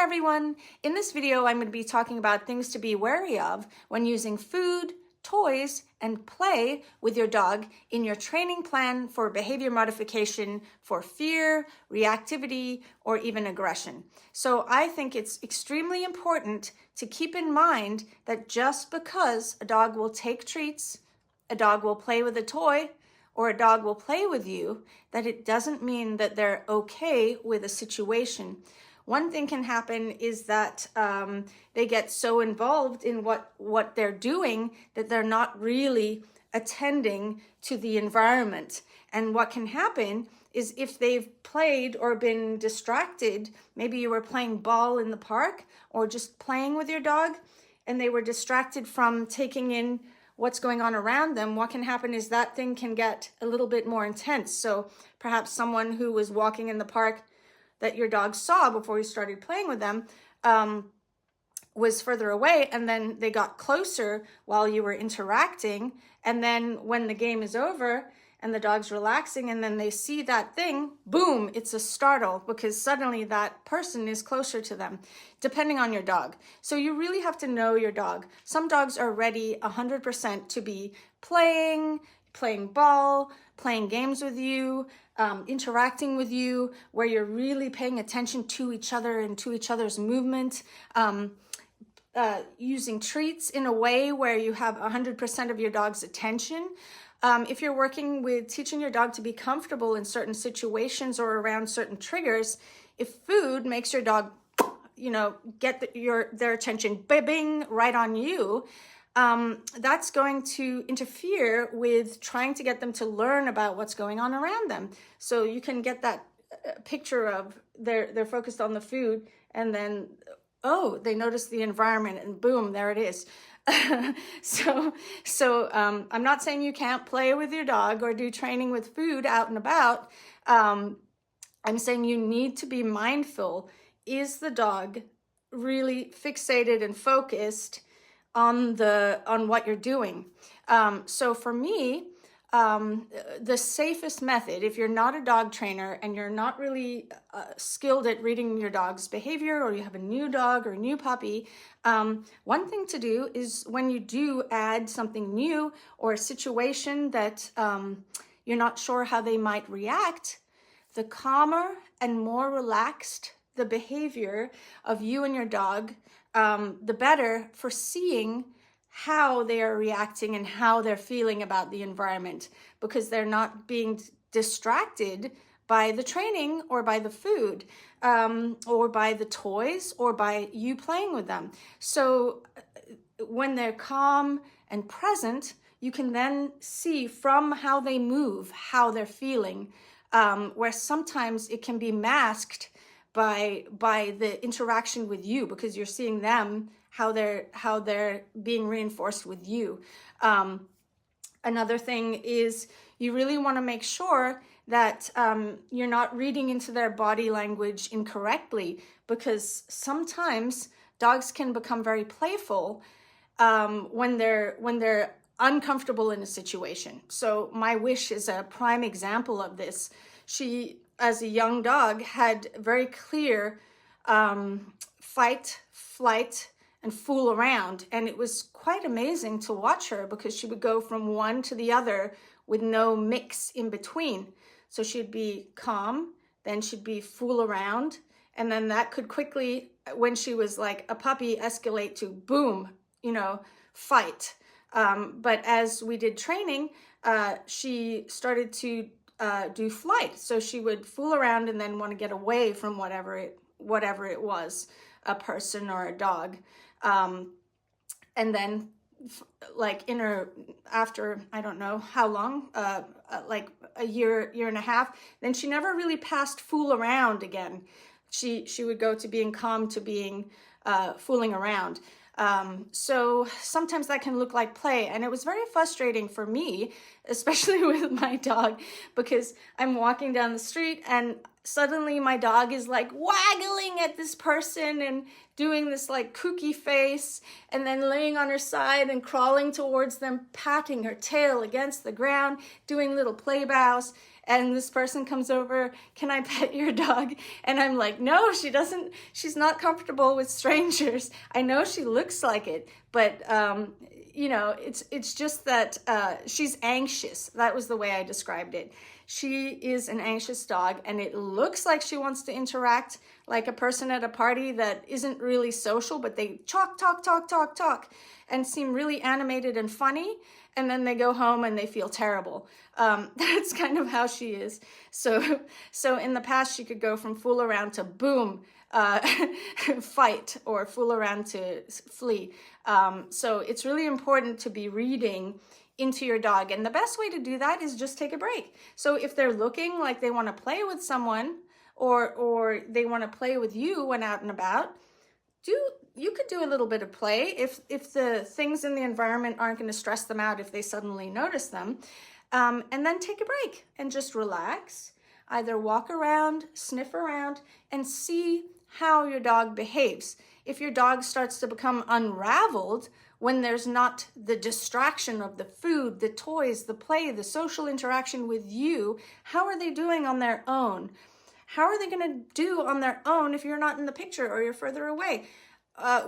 everyone. In this video, I'm going to be talking about things to be wary of when using food, toys, and play with your dog in your training plan for behavior modification for fear, reactivity, or even aggression. So I think it's extremely important to keep in mind that just because a dog will take treats, a dog will play with a toy, or a dog will play with you, that it doesn't mean that they're okay with a situation. One thing can happen is that they get so involved in what they're doing that they're not really attending to the environment. And what can happen is if they've played or been distracted, maybe you were playing ball in the park or just playing with your dog, and they were distracted from taking in what's going on around them, what can happen is that thing can get a little bit more intense. So perhaps someone who was walking in the park that your dog saw before you started playing with them was further away, and then they got closer while you were interacting. And then when the game is over and the dog's relaxing and then they see that thing, boom, it's a startle because suddenly that person is closer to them, depending on your dog. So you really have to know your dog. Some dogs are ready 100% to be playing ball, playing games with you, interacting with you, where you're really paying attention to each other and to each other's movement, using treats in a way where you have 100% of your dog's attention. If you're working with teaching your dog to be comfortable in certain situations or around certain triggers, if food makes your dog, get their attention, bing, right on you, that's going to interfere with trying to get them to learn about what's going on around them. So you can get that picture of they're focused on the food, and then, oh, they notice the environment, and boom, there it is. So I'm not saying you can't play with your dog or do training with food out and about. I'm saying you need to be mindful. Is the dog really fixated and focused on what you're doing? So for me, the safest method, if you're not a dog trainer and you're not really skilled at reading your dog's behavior, or you have a new dog or a new puppy, one thing to do is when you do add something new or a situation that you're not sure how they might react, the calmer and more relaxed the behavior of you and your dog, the better for seeing how they are reacting and how they're feeling about the environment, because they're not being distracted by the training or by the food or by the toys or by you playing with them. So when they're calm and present, you can then see from how they move, how they're feeling, where sometimes it can be masked by the interaction with you, because you're seeing them, how they're being reinforced with you. Another thing is you really want to make sure that you're not reading into their body language incorrectly, because sometimes dogs can become very playful when they're uncomfortable in a situation. So my Wish is a prime example of this. She, as a young dog, had very clear fight, flight, and fool around. And it was quite amazing to watch her, because she would go from one to the other with no mix in between. So she'd be calm, then she'd be fool around, and then that could quickly, when she was like a puppy, escalate to boom, fight. But as we did training, she started to do flight. So she would fool around and then want to get away from whatever it was, a person or a dog. And then after, I don't know how long, like a year and a half, then she never really passed fool around again. She would go to being calm to being fooling around. So sometimes that can look like play, and it was very frustrating for me, especially with my dog, because I'm walking down the street and suddenly my dog is like waggling at this person and doing this like kooky face, and then laying on her side and crawling towards them, patting her tail against the ground, doing little play bows. and this person comes over, can I pet your dog? And I'm like, no, she doesn't, she's not comfortable with strangers. I know she looks like it, but you know, it's just that she's anxious. That was the way I described it. She is an anxious dog, and it looks like she wants to interact like a person at a party that isn't really social, but they talk, and seem really animated and funny, and then they go home and they feel terrible. That's kind of how she is. So in the past, she could go from fool around to boom, fight, or fool around to flee. So it's really important to be reading into your dog. And the best way to do that is just take a break. So if they're looking like they want to play with someone, or they want to play with you when out and about, you could do a little bit of play if the things in the environment aren't going to stress them out if they suddenly notice them. And then take a break and just relax. Either walk around, sniff around, and see how your dog behaves. If your dog starts to become unraveled when there's not the distraction of the food, the toys, the play, the social interaction with you, how are they doing on their own? How are they going to do on their own if you're not in the picture or you're further away?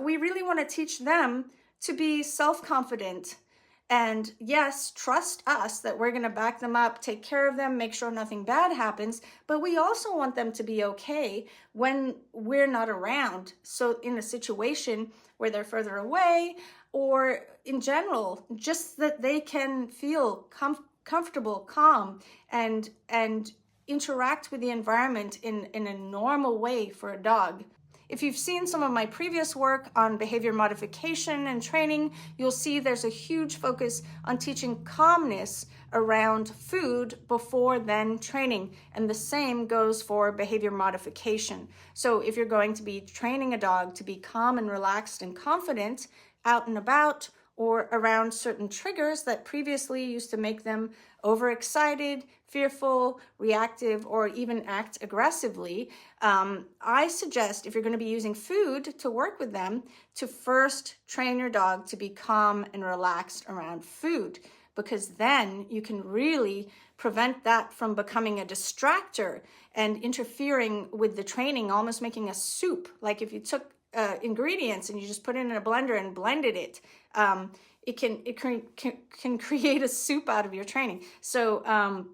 We really want to teach them to be self-confident and, yes, trust us that we're going to back them up, take care of them, make sure nothing bad happens. But we also want them to be okay when we're not around. So in a situation where they're further away, or in general, just that they can feel comfortable, calm, and interact with the environment in a normal way for a dog. If you've seen some of my previous work on behavior modification and training, you'll see there's a huge focus on teaching calmness around food before then training. And the same goes for behavior modification. So if you're going to be training a dog to be calm and relaxed and confident out and about, or around certain triggers that previously used to make them overexcited, fearful, reactive, or even act aggressively, I suggest, if you're going to be using food to work with them, to first train your dog to be calm and relaxed around food, because then you can really prevent that from becoming a distractor and interfering with the training, almost making a soup. Like if you took ingredients and you just put it in a blender and blended it, it can create a soup out of your training. So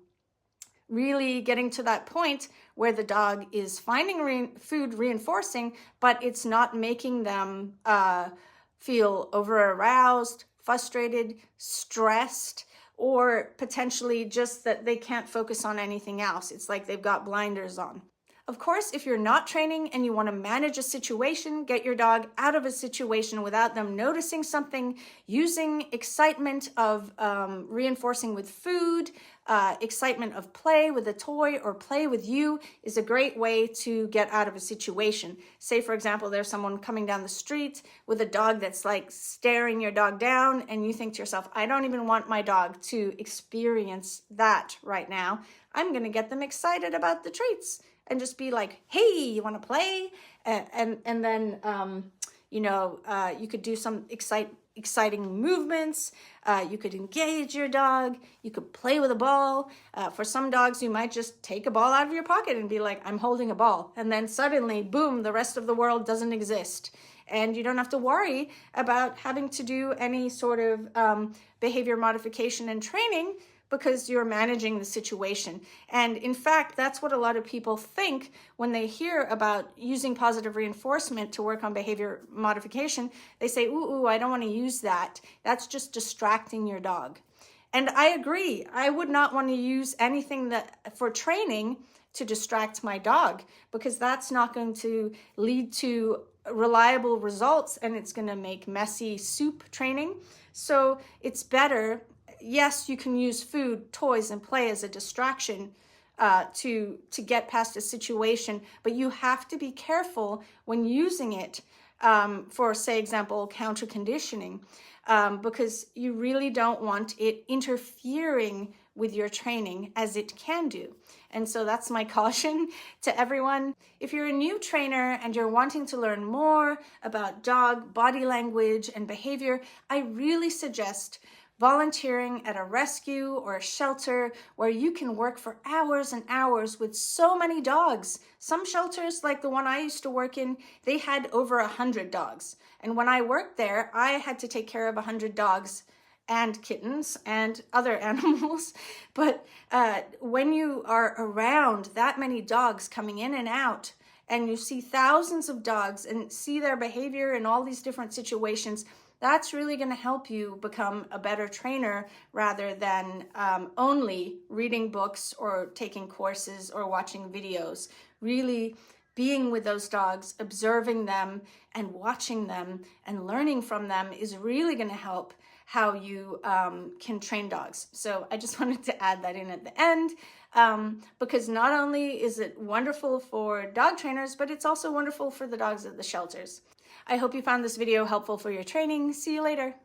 really getting to that point where the dog is finding food reinforcing, but it's not making them feel over-aroused, frustrated, stressed, or potentially just that they can't focus on anything else. It's like they've got blinders on. Of course, if you're not training and you want to manage a situation, get your dog out of a situation without them noticing something, using excitement of reinforcing with food, excitement of play with a toy or play with you is a great way to get out of a situation. Say, for example, there's someone coming down the street with a dog that's like staring your dog down, and you think to yourself, I don't even want my dog to experience that right now. I'm going to get them excited about the treats. And just be like, hey, you want to play? And then, you could do some exciting movements. You could engage your dog. You could play with a ball. For some dogs, you might just take a ball out of your pocket and be like, I'm holding a ball. And then suddenly, boom, the rest of the world doesn't exist. And you don't have to worry about having to do any sort of behavior modification and training, because you're managing the situation. And in fact, that's what a lot of people think when they hear about using positive reinforcement to work on behavior modification. They say, ooh, I don't want to use that. That's just distracting your dog. And I agree. I would not want to use anything that for training to distract my dog, because that's not going to lead to reliable results, and it's going to make messy soup training. So it's better. Yes, you can use food, toys, and play as a distraction to get past a situation, but you have to be careful when using it for, say, example, counter conditioning, because you really don't want it interfering with your training, as it can do. And so that's my caution to everyone. If you're a new trainer and you're wanting to learn more about dog body language and behavior, I really suggest volunteering at a rescue or a shelter where you can work for hours and hours with so many dogs. Some shelters, like the one I used to work in, they had over 100 dogs. And when I worked there, I had to take care of 100 dogs and kittens and other animals. But when you are around that many dogs coming in and out, and you see thousands of dogs and see their behavior in all these different situations, that's really going to help you become a better trainer rather than only reading books or taking courses or watching videos. Really being with those dogs, observing them and watching them and learning from them is really going to help how you can train dogs. So I just wanted to add that in at the end because not only is it wonderful for dog trainers, but it's also wonderful for the dogs at the shelters. I hope you found this video helpful for your training. See you later.